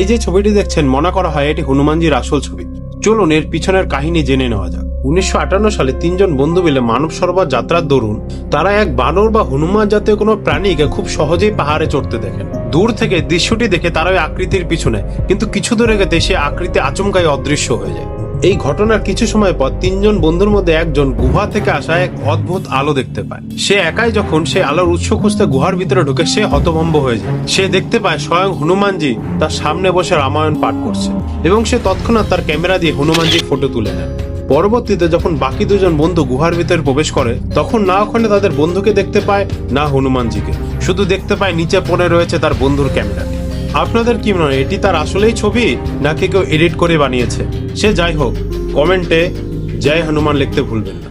এই যে ছবিটি দেখছেন মনে করা হয় এটি হনুমানজির আসল ছবি। চলুন এর পিছনের কাহিনী জেনে নেওয়া যাক। 1958 সালে 3 জন বন্ধু মিলে মানব সরোবর যাত্রার দরুন তারা এক বানর বা হনুমান জাতীয় কোনো প্রাণীকে খুব সহজেই পাহাড়ে চড়তে দেখেন। দূর থেকে দৃশ্যটি দেখে তারা ওই আকৃতির পিছনে, কিন্তু কিছু দূরে গেতে সে আকৃতি আচমকাই অদৃশ্য হয়ে যায়। এই ঘটনার কিছু সময় পর 3 জন বন্ধুর মধ্যে একজন গুহা থেকে আসা এক অদ্ভুত আলো দেখতে পায়। সে একাই যখন সে আলোর উৎস খুঁজতে গুহার ভিতরে ঢুকে সে হতভম্ব হয়ে যায়। সে দেখতে পায় স্বয়ং হনুমানজি তার সামনে বসে রামায়ণ পাঠ করছে এবং সে তৎক্ষণাৎ তার ক্যামেরা দিয়ে হনুমানজির ফটো তুলে নেয়। পরবর্তীতে যখন বাকি দুজন বন্ধু গুহার ভিতরে প্রবেশ করে তখন না ওখানে তাদের বন্ধুকে দেখতে পায় না হনুমানজিকে, শুধু দেখতে পায় নিচে পড়ে রয়েছে তার বন্ধুর ক্যামেরাটি। আপনাদের কি মনে হয় এটি তার আসলেই ছবি নাকি কেউ এডিট করে বানিয়েছে? সে যাই হোক, কমেন্টে জয় হনুমান লিখতে ভুলবেন না।